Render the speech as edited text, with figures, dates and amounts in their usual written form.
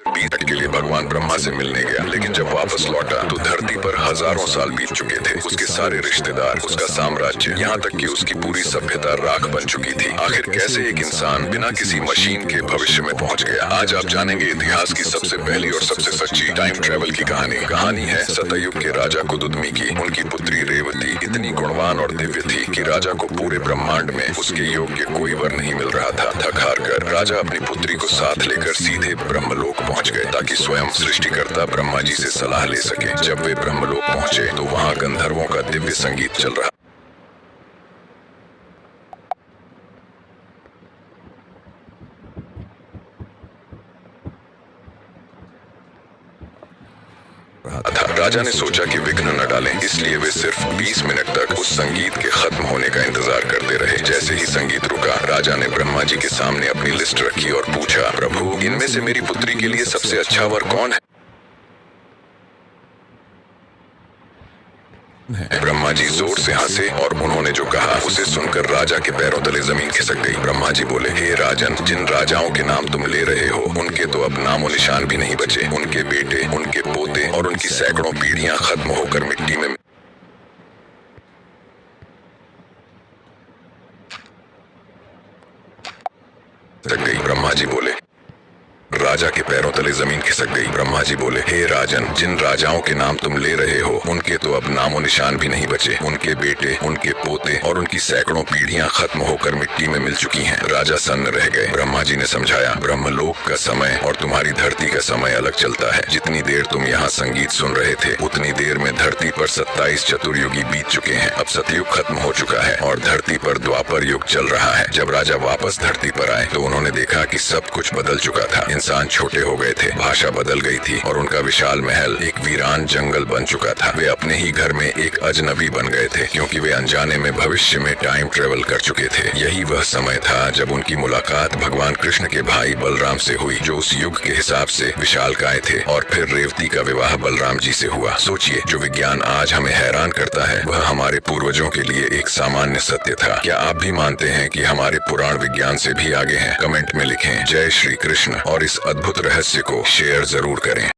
बीत के लिए भगवान ब्रह्मा से मिलने गया, लेकिन जब वापस लौटा तो धरती पर हजारों साल बीत चुके थे। उसके सारे रिश्तेदार, उसका साम्राज्य, यहाँ तक कि उसकी पूरी सभ्यता राख बन चुकी थी। आखिर कैसे एक इंसान बिना किसी मशीन के भविष्य में पहुँच गया? आज आप जानेंगे इतिहास की सबसे पहली और सबसे सच्ची टाइम ट्रेवल की कहानी है सतयुग के राजा कुदुदमी की। उनकी पुत्री रेवती इतनी गुणवान और दिव्य थी कि राजा को पूरे ब्रह्मांड में उसके योग्य कोई वर नहीं मिल रहा था। थक हार कर राजा अपनी पुत्री को साथ लेकर सीधे ब्रह्मलोक पहुंच गए ताकि स्वयं सृष्टिकर्ता ब्रह्मा जी से सलाह ले सके। जब वे ब्रह्मलोक पहुंचे तो वहां गंधर्वों का दिव्य संगीत चल रहा था। राजा ने सोचा कि विघ्न न डालें, इसलिए वे सिर्फ 20 मिनट तक उस संगीत के खत्म होने का इंतजार करते रहे। जैसे ही संगीत रुका, राजा ने ब्रह्मा जी के सामने अपनी लिस्ट रखी और पूछा, प्रभु, इनमें से मेरी पुत्री के लिए सबसे अच्छा वर कौन है? ब्रह्मा जी जोर से हंसे और उन्होंने जो कहा उसे सुनकर राजा के पैरों तले जमीन खिसक गई। ब्रह्मा जी बोले, हे राजन, जिन राजाओं के नाम तुम ले रहे हो उनके तो अब नामो निशान भी नहीं बचे। उनके बेटे, उनके पोते और उनकी सैकड़ों पीढ़ियां खत्म होकर मिट्टी में खिसक गई। ब्रह्मा जी बोले, राजा के पैरों तले जमीन खिसक गई। ब्रह्मा जी बोले, हे राजन, जिन राजाओं के नाम तुम ले रहे हो उनके तो अब नामो निशान भी नहीं बचे। उनके बेटे, उनके पोते और उनकी सैकड़ों पीढ़ियां खत्म होकर मिट्टी में मिल चुकी हैं। राजा सन्न रह गए। ब्रह्मा जी ने समझाया, ब्रह्मलोक का समय और तुम्हारी धरती का समय अलग चलता है। जितनी देर तुम यहाँ संगीत सुन रहे थे उतनी देर में धरती पर 27 चतुर्युगी बीत चुके हैं। अब सतयुग खत्म हो चुका है और धरती पर द्वापर युग चल रहा है। जब राजा वापस धरती पर आए तो उन्होंने देखा कि सब कुछ बदल चुका था। इंसान छोटे हो गए थे, भाषा बदल गई थी और उनका विशाल महल एक वीरान जंगल बन चुका था। वे अपने ही घर में एक अजनबी बन गए थे, क्योंकि वे अनजाने में भविष्य में टाइम ट्रेवल कर चुके थे। यही वह समय था जब उनकी मुलाकात भगवान कृष्ण के भाई बलराम से हुई, जो उस युग के हिसाब से विशालकाय थे। और फिर रेवती का विवाह बलराम जी से हुआ। सोचिए, जो विज्ञान आज हमें हैरान करता है वह हमारे पूर्वजों के लिए एक सामान्य सत्य था। क्या आप भी मानते हैं कि हमारे पुराण विज्ञान से भी आगे हैं? कमेंट में लिखें जय श्री कृष्ण और इस अद्भुत रहस्य को शेयर जरूर करें।